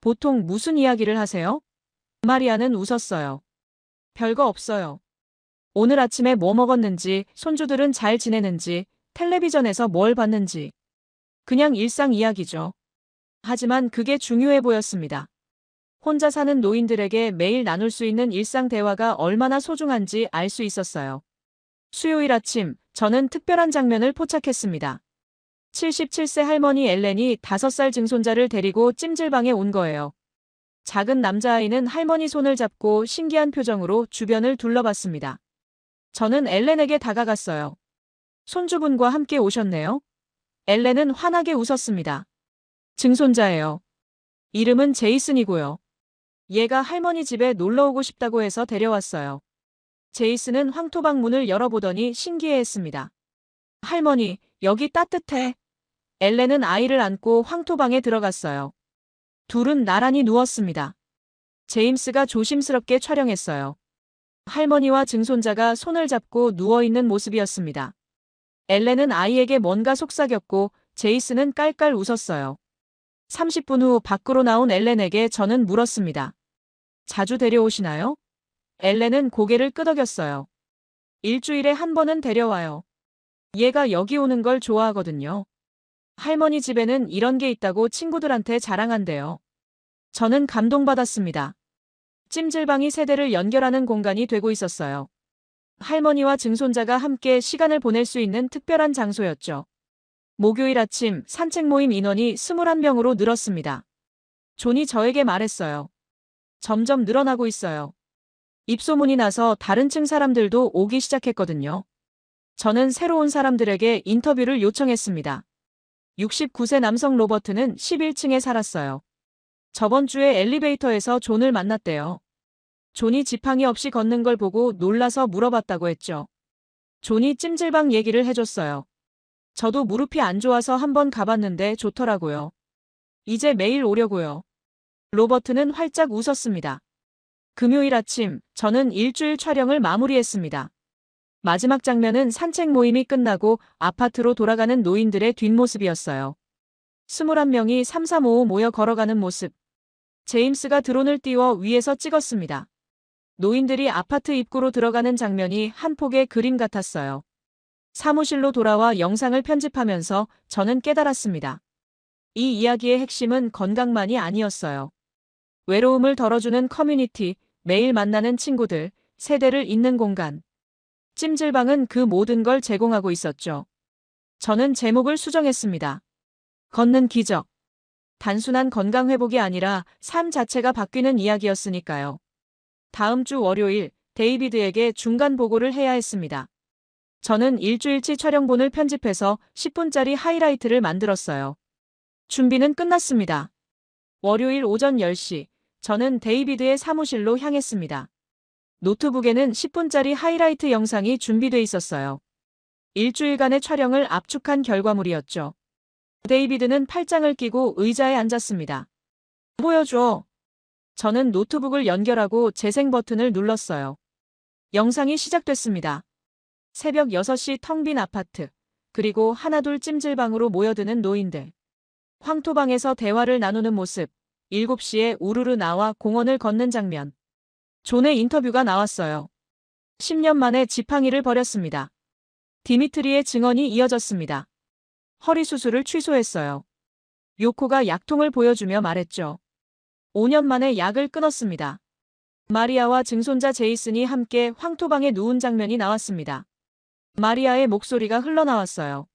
보통 무슨 이야기를 하세요? 마리아는 웃었어요. 별거 없어요. 오늘 아침에 뭐 먹었는지, 손주들은 잘 지내는지, 텔레비전에서 뭘 봤는지. 그냥 일상 이야기죠. 하지만 그게 중요해 보였습니다. 혼자 사는 노인들에게 매일 나눌 수 있는 일상 대화가 얼마나 소중한지 알 수 있었어요. 수요일 아침, 저는 특별한 장면을 포착했습니다. 77세 할머니 엘렌이 5살 증손자를 데리고 찜질방에 온 거예요. 작은 남자아이는 할머니 손을 잡고 신기한 표정으로 주변을 둘러봤습니다. 저는 엘렌에게 다가갔어요. 손주분과 함께 오셨네요. 엘렌은 환하게 웃었습니다. 증손자예요. 이름은 제이슨이고요. 얘가 할머니 집에 놀러 오고 싶다고 해서 데려왔어요. 제이슨은 황토방 문을 열어보더니 신기해했습니다. 할머니, 여기 따뜻해. 엘렌은 아이를 안고 황토방에 들어갔어요. 둘은 나란히 누웠습니다. 제임스가 조심스럽게 촬영했어요. 할머니와 증손자가 손을 잡고 누워있는 모습이었습니다. 엘렌은 아이에게 뭔가 속삭였고 제이슨은 깔깔 웃었어요. 30분 후 밖으로 나온 엘렌에게 저는 물었습니다. 자주 데려오시나요? 엘렌은 고개를 끄덕였어요. 일주일에 한 번은 데려와요. 얘가 여기 오는 걸 좋아하거든요. 할머니 집에는 이런 게 있다고 친구들한테 자랑한대요. 저는 감동받았습니다. 찜질방이 세대를 연결하는 공간이 되고 있었어요. 할머니와 증손자가 함께 시간을 보낼 수 있는 특별한 장소였죠. 목요일 아침 산책 모임 인원이 21명으로 늘었습니다. 존이 저에게 말했어요. 점점 늘어나고 있어요. 입소문이 나서 다른 층 사람들도 오기 시작했거든요. 저는 새로운 사람들에게 인터뷰를 요청했습니다. 69세 남성 로버트는 11층에 살았어요. 저번 주에 엘리베이터에서 존을 만났대요. 존이 지팡이 없이 걷는 걸 보고 놀라서 물어봤다고 했죠. 존이 찜질방 얘기를 해줬어요. 저도 무릎이 안 좋아서 한번 가봤는데 좋더라고요. 이제 매일 오려고요. 로버트는 활짝 웃었습니다. 금요일 아침, 저는 일주일 촬영을 마무리했습니다. 마지막 장면은 산책 모임이 끝나고 아파트로 돌아가는 노인들의 뒷모습이었어요. 21명이 3355 모여 걸어가는 모습. 제임스가 드론을 띄워 위에서 찍었습니다. 노인들이 아파트 입구로 들어가는 장면이 한 폭의 그림 같았어요. 사무실로 돌아와 영상을 편집하면서 저는 깨달았습니다. 이 이야기의 핵심은 건강만이 아니었어요. 외로움을 덜어주는 커뮤니티, 매일 만나는 친구들, 세대를 잇는 공간. 찜질방은 그 모든 걸 제공하고 있었죠. 저는 제목을 수정했습니다. 걷는 기적. 단순한 건강 회복이 아니라 삶 자체가 바뀌는 이야기였으니까요. 다음 주 월요일, 데이비드에게 중간 보고를 해야 했습니다. 저는 일주일치 촬영본을 편집해서 10분짜리 하이라이트를 만들었어요. 준비는 끝났습니다. 월요일 오전 10시, 저는 데이비드의 사무실로 향했습니다. 노트북에는 10분짜리 하이라이트 영상이 준비돼 있었어요. 일주일간의 촬영을 압축한 결과물이었죠. 데이비드는 팔짱을 끼고 의자에 앉았습니다. 보여줘. 저는 노트북을 연결하고 재생 버튼을 눌렀어요. 영상이 시작됐습니다. 새벽 6시 텅 빈 아파트, 그리고 하나둘 찜질방으로 모여드는 노인들. 황토방에서 대화를 나누는 모습, 7시에 우르르 나와 공원을 걷는 장면. 존의 인터뷰가 나왔어요. 10년 만에 지팡이를 버렸습니다. 디미트리의 증언이 이어졌습니다. 허리 수술을 취소했어요. 요코가 약통을 보여주며 말했죠. 5년 만에 약을 끊었습니다. 마리아와 증손자 제이슨이 함께 황토방에 누운 장면이 나왔습니다. 마리아의 목소리가 흘러나왔어요.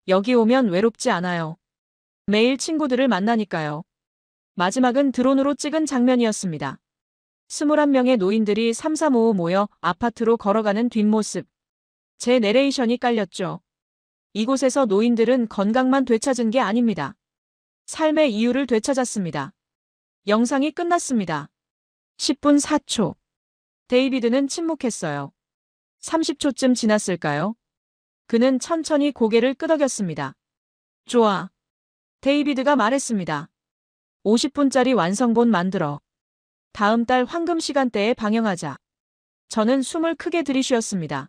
여기 오면 외롭지 않아요. 매일 친구들을 만나니까요. 마지막은 드론으로 찍은 장면이었습니다. 21명의 노인들이 3355 모여 아파트로 걸어가는 뒷모습. 제 내레이션이 깔렸죠. 이곳에서 노인들은 건강만 되찾은 게 아닙니다. 삶의 이유를 되찾았습니다. 영상이 끝났습니다. 10분 4초. 데이비드는 침묵했어요. 30초쯤 지났을까요? 그는 천천히 고개를 끄덕였습니다. 좋아. 데이비드가 말했습니다. 50분짜리 완성본 만들어. 다음 달 황금 시간대에 방영하자. 저는 숨을 크게 들이쉬었습니다.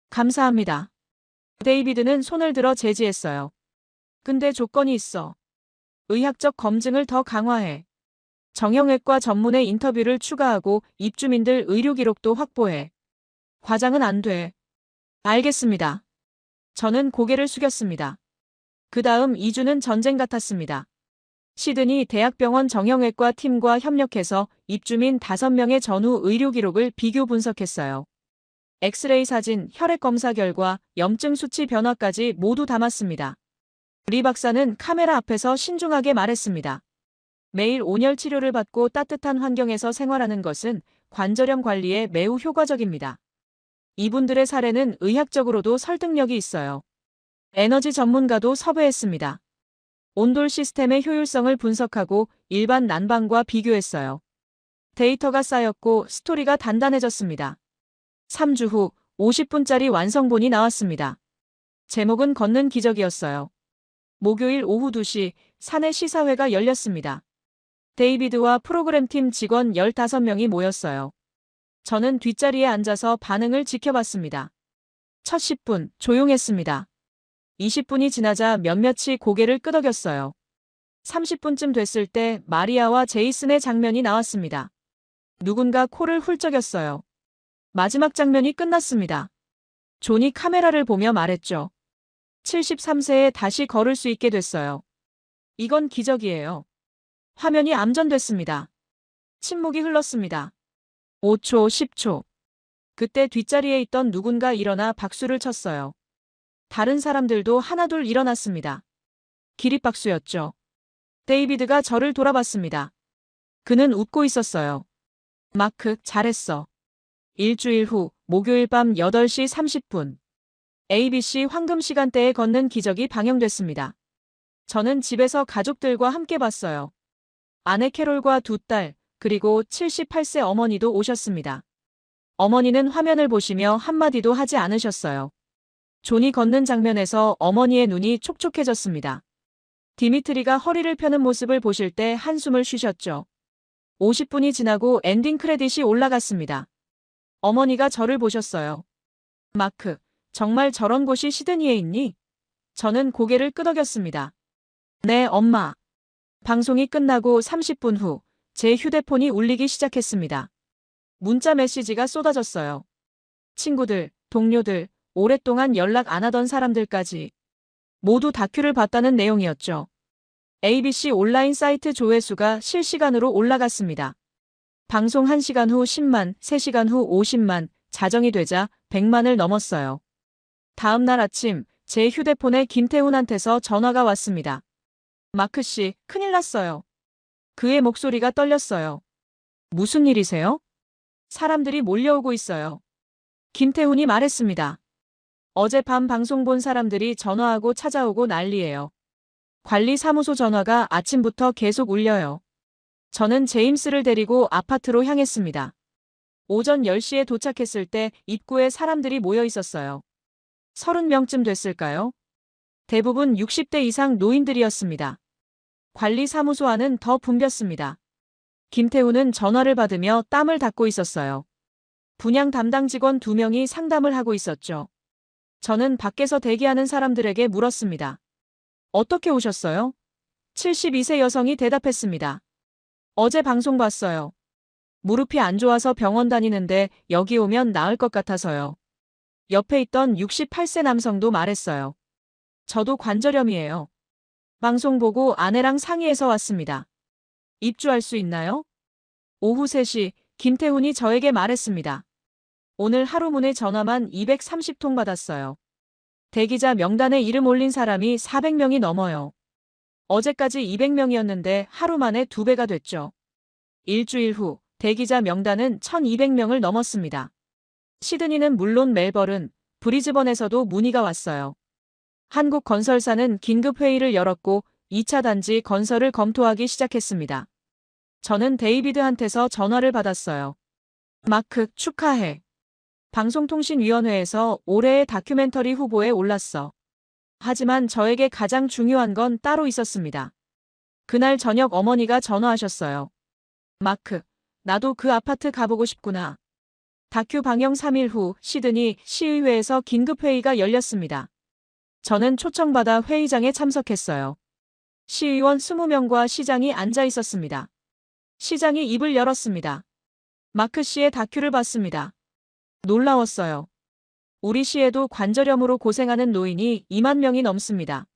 감사합니다. 데이비드는 손을 들어 제지했어요. 근데 조건이 있어. 의학적 검증을 더 강화해. 정형외과 전문의 인터뷰를 추가하고 입주민들 의료 기록도 확보해. 과장은 안 돼. 알겠습니다. 저는 고개를 숙였습니다. 그 다음 2주는 전쟁 같았습니다. 시드니 대학병원 정형외과 팀과 협력해서 입주민 5명의 전후 의료 기록을 비교 분석했어요. 엑스레이 사진, 혈액 검사 결과, 염증 수치 변화까지 모두 담았습니다. 리 박사는 카메라 앞에서 신중하게 말했습니다. 매일 온열 치료를 받고 따뜻한 환경에서 생활하는 것은 관절염 관리에 매우 효과적입니다. 이분들의 사례는 의학적으로도 설득력이 있어요. 에너지 전문가도 섭외했습니다. 온돌 시스템의 효율성을 분석하고 일반 난방과 비교했어요. 데이터가 쌓였고 스토리가 단단해졌습니다. 3주 후 50분짜리 완성본이 나왔습니다. 제목은 걷는 기적이었어요. 목요일 오후 2시 사내 시사회가 열렸습니다. 데이비드와 프로그램팀 직원 15명이 모였어요. 저는 뒷자리에 앉아서 반응을 지켜봤습니다. 첫 10분 조용했습니다. 20분이 지나자 몇몇이 고개를 끄덕였어요. 30분쯤 됐을 때 마리아와 제이슨의 장면이 나왔습니다. 누군가 코를 훌쩍였어요. 마지막 장면이 끝났습니다. 존이 카메라를 보며 말했죠. 73세에 다시 걸을 수 있게 됐어요. 이건 기적이에요. 화면이 암전됐습니다. 침묵이 흘렀습니다. 5초, 10초. 그때 뒷자리에 있던 누군가 일어나 박수를 쳤어요. 다른 사람들도 하나둘 일어났습니다. 기립박수였죠. 데이비드가 저를 돌아봤습니다. 그는 웃고 있었어요. 마크, 잘했어. 일주일 후, 목요일 밤 8시 30분. ABC 황금 시간대에 걷는 기적이 방영됐습니다. 저는 집에서 가족들과 함께 봤어요. 아내 캐롤과 2딸, 그리고 78세 어머니도 오셨습니다. 어머니는 화면을 보시며 한마디도 하지 않으셨어요. 존이 걷는 장면에서 어머니의 눈이 촉촉해졌습니다. 디미트리가 허리를 펴는 모습을 보실 때 한숨을 쉬셨죠. 50분이 지나고 엔딩 크레딧이 올라갔습니다. 어머니가 저를 보셨어요. 마크, 정말 저런 곳이 시드니에 있니? 저는 고개를 끄덕였습니다. 네, 엄마. 방송이 끝나고 30분 후 제 휴대폰이 울리기 시작했습니다. 문자 메시지가 쏟아졌어요. 친구들, 동료들, 오랫동안 연락 안 하던 사람들까지 모두 다큐를 봤다는 내용이었죠. ABC 온라인 사이트 조회수가 실시간으로 올라갔습니다. 방송 1시간 후 10만, 3시간 후 50만, 자정이 되자 100만을 넘었어요. 다음 날 아침 제 휴대폰에 김태훈한테서 전화가 왔습니다. 마크 씨, 큰일 났어요. 그의 목소리가 떨렸어요. 무슨 일이세요? 사람들이 몰려오고 있어요. 김태훈이 말했습니다. 어젯밤 방송 본 사람들이 전화하고 찾아오고 난리예요. 관리사무소 전화가 아침부터 계속 울려요. 저는 제임스를 데리고 아파트로 향했습니다. 오전 10시에 도착했을 때 입구에 사람들이 모여 있었어요. 30명쯤 됐을까요? 대부분 60대 이상 노인들이었습니다. 관리사무소 안은 더 붐볐습니다. 김태훈은 전화를 받으며 땀을 닦고 있었어요. 분양 담당 직원 2명이 상담을 하고 있었죠. 저는 밖에서 대기하는 사람들에게 물었습니다. 어떻게 오셨어요? 72세 여성이 대답했습니다. 어제 방송 봤어요. 무릎이 안 좋아서 병원 다니는데 여기 오면 나을 것 같아서요. 옆에 있던 68세 남성도 말했어요. 저도 관절염이에요. 방송 보고 아내랑 상의해서 왔습니다. 입주할 수 있나요? 오후 3시 김태훈이 저에게 말했습니다. 오늘 하루 문의 전화만 230통 받았어요. 대기자 명단에 이름 올린 사람이 400명이 넘어요. 어제까지 200명이었는데 하루 만에 2배가 됐죠. 일주일 후 대기자 명단은 1200명을 넘었습니다. 시드니는 물론 멜버른, 브리즈번에서도 문의가 왔어요. 한국건설사는 긴급회의를 열었고 2차 단지 건설을 검토하기 시작했습니다. 저는 데이비드한테서 전화를 받았어요. 마크, 축하해. 방송통신위원회에서 올해의 다큐멘터리 후보에 올랐어. 하지만 저에게 가장 중요한 건 따로 있었습니다. 그날 저녁 어머니가 전화하셨어요. 마크, 나도 그 아파트 가보고 싶구나. 다큐 방영 3일 후 시드니 시의회에서 긴급회의가 열렸습니다. 저는 초청받아 회의장에 참석했어요. 시의원 20명과 시장이 앉아 있었습니다. 시장이 입을 열었습니다. 마크 씨의 다큐를 봤습니다. 놀라웠어요. 우리 시에도 관절염으로 고생하는 노인이 2만 명이 넘습니다.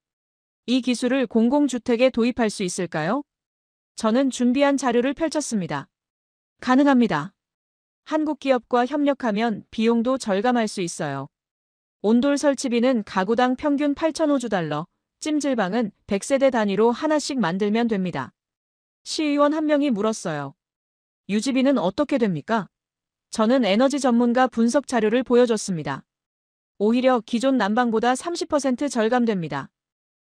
이 기술을 공공주택에 도입할 수 있을까요? 저는 준비한 자료를 펼쳤습니다. 가능합니다. 한국 기업과 협력하면 비용도 절감할 수 있어요. 온돌 설치비는 가구당 평균 8,500달러, 찜질방은 100세대 단위로 하나씩 만들면 됩니다. 시의원 한 명이 물었어요. 유지비는 어떻게 됩니까? 저는 에너지 전문가 분석 자료를 보여줬습니다. 오히려 기존 난방보다 30% 절감됩니다.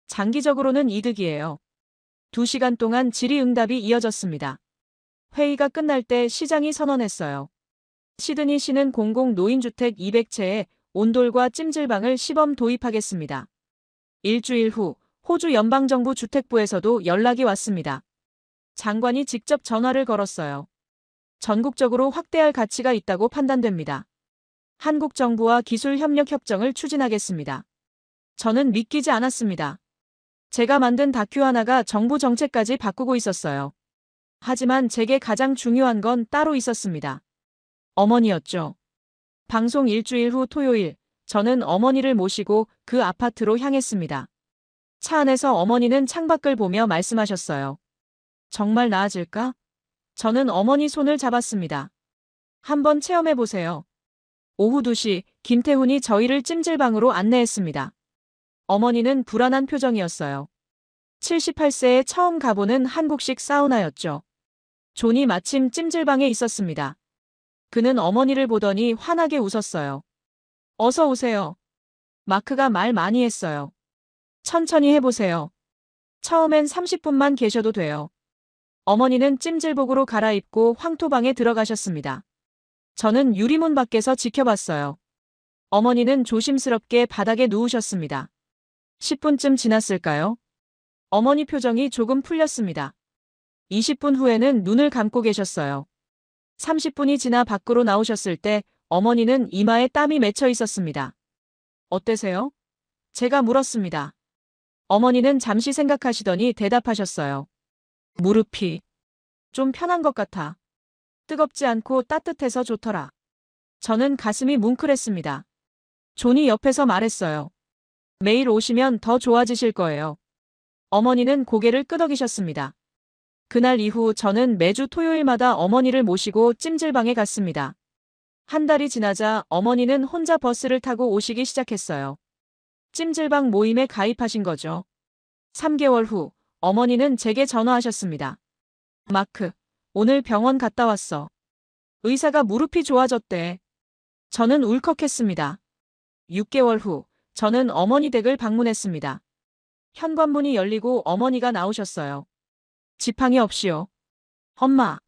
장기적으로는 이득이에요. 2시간 동안 질의응답이 이어졌습니다. 회의가 끝날 때 시장이 선언했어요. 시드니시는 공공 노인주택 200채에 온돌과 찜질방을 시범 도입하겠습니다. 일주일 후 호주 연방정부 주택부에서도 연락이 왔습니다. 장관이 직접 전화를 걸었어요. 전국적으로 확대할 가치가 있다고 판단됩니다. 한국 정부와 기술 협력 협정을 추진하겠습니다. 저는 믿기지 않았습니다. 제가 만든 다큐 하나가 정부 정책까지 바꾸고 있었어요. 하지만 제게 가장 중요한 건 따로 있었습니다. 어머니였죠. 방송 일주일 후 토요일, 저는 어머니를 모시고 그 아파트로 향했습니다. 차 안에서 어머니는 창밖을 보며 말씀하셨어요. 정말 나아질까? 저는 어머니 손을 잡았습니다. 한번 체험해보세요. 오후 2시, 김태훈이 저희를 찜질방으로 안내했습니다. 어머니는 불안한 표정이었어요. 78세에 처음 가보는 한국식 사우나였죠. 존이 마침 찜질방에 있었습니다. 그는 어머니를 보더니 환하게 웃었어요. 어서 오세요. 마크가 말 많이 했어요. 천천히 해보세요. 처음엔 30분만 계셔도 돼요. 어머니는 찜질복으로 갈아입고 황토방에 들어가셨습니다. 저는 유리문 밖에서 지켜봤어요. 어머니는 조심스럽게 바닥에 누우셨습니다. 10분쯤 지났을까요? 어머니 표정이 조금 풀렸습니다. 20분 후에는 눈을 감고 계셨어요. 30분이 지나 밖으로 나오셨을 때 어머니는 이마에 땀이 맺혀 있었습니다. 어때세요? 제가 물었습니다. 어머니는 잠시 생각하시더니 대답하셨어요. 무릎이 좀 편한 것 같아. 뜨겁지 않고 따뜻해서 좋더라. 저는 가슴이 뭉클했습니다. 존이 옆에서 말했어요. 매일 오시면 더 좋아지실 거예요. 어머니는 고개를 끄덕이셨습니다. 그날 이후 저는 매주 토요일마다 어머니를 모시고 찜질방에 갔습니다. 한 달이 지나자 어머니는 혼자 버스를 타고 오시기 시작했어요. 찜질방 모임에 가입하신 거죠. 3개월 후 어머니는 제게 전화하셨습니다. 마크, 오늘 병원 갔다 왔어. 의사가 무릎이 좋아졌대. 저는 울컥했습니다. 6개월 후 저는 어머니 댁을 방문했습니다. 현관문이 열리고 어머니가 나오셨어요. 지팡이 없이요. 엄마.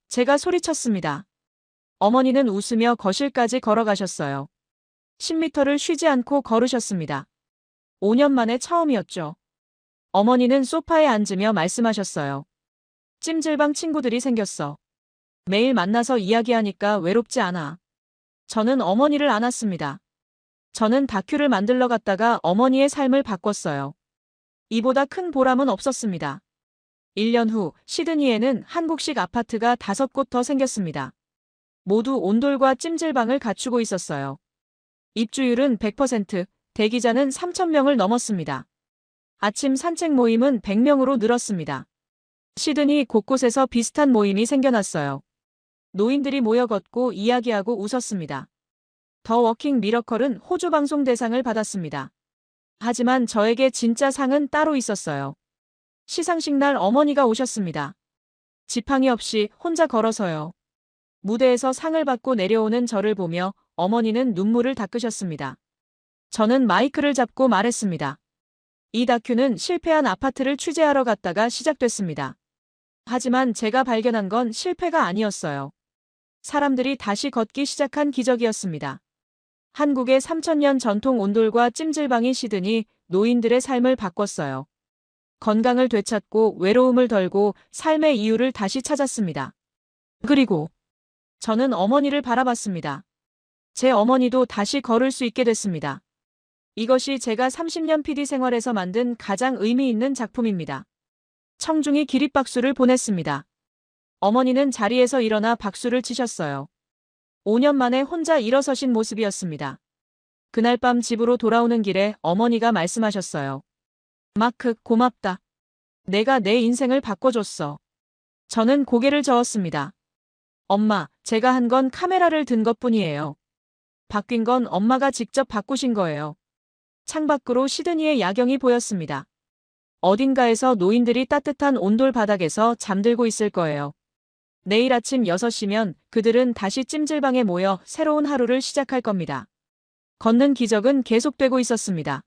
제가 소리쳤습니다. 어머니는 웃으며 거실까지 걸어가셨어요. 10m를 쉬지 않고 걸으셨습니다. 5년 만에 처음이었죠. 어머니는 소파에 앉으며 말씀하셨어요. 찜질방 친구들이 생겼어. 매일 만나서 이야기하니까 외롭지 않아. 저는 어머니를 안았습니다. 저는 다큐를 만들러 갔다가 어머니의 삶을 바꿨어요. 이보다 큰 보람은 없었습니다. 1년 후 시드니에는 한국식 아파트가 5곳 더 생겼습니다. 모두 온돌과 찜질방을 갖추고 있었어요. 입주율은 100%, 대기자는 3,000명을 넘었습니다. 아침 산책 모임은 100명으로 늘었습니다. 시드니 곳곳에서 비슷한 모임이 생겨났어요. 노인들이 모여 걷고 이야기하고 웃었습니다. 더 워킹 미러컬은 호주 방송 대상을 받았습니다. 하지만 저에게 진짜 상은 따로 있었어요. 시상식 날 어머니가 오셨습니다. 지팡이 없이 혼자 걸어서요. 무대에서 상을 받고 내려오는 저를 보며 어머니는 눈물을 닦으셨습니다. 저는 마이크를 잡고 말했습니다. 이 다큐는 실패한 아파트를 취재하러 갔다가 시작됐습니다. 하지만 제가 발견한 건 실패가 아니었어요. 사람들이 다시 걷기 시작한 기적이었습니다. 한국의 3,000년 전통 온돌과 찜질방이 시드니 노인들의 삶을 바꿨어요. 건강을 되찾고 외로움을 덜고 삶의 이유를 다시 찾았습니다. 그리고 저는 어머니를 바라봤습니다. 제 어머니도 다시 걸을 수 있게 됐습니다. 이것이 제가 30년 PD 생활에서 만든 가장 의미 있는 작품입니다. 청중이 기립박수를 보냈습니다. 어머니는 자리에서 일어나 박수를 치셨어요. 5년 만에 혼자 일어서신 모습이었습니다. 그날 밤 집으로 돌아오는 길에 어머니가 말씀하셨어요. 마크, 고맙다. 내가 내 인생을 바꿔줬어. 저는 고개를 저었습니다. 엄마, 제가 한 건 카메라를 든 것뿐이에요. 바뀐 건 엄마가 직접 바꾸신 거예요. 창밖으로 시드니의 야경이 보였습니다. 어딘가에서 노인들이 따뜻한 온돌 바닥에서 잠들고 있을 거예요. 내일 아침 6시면 그들은 다시 찜질방에 모여 새로운 하루를 시작할 겁니다. 걷는 기적은 계속되고 있었습니다.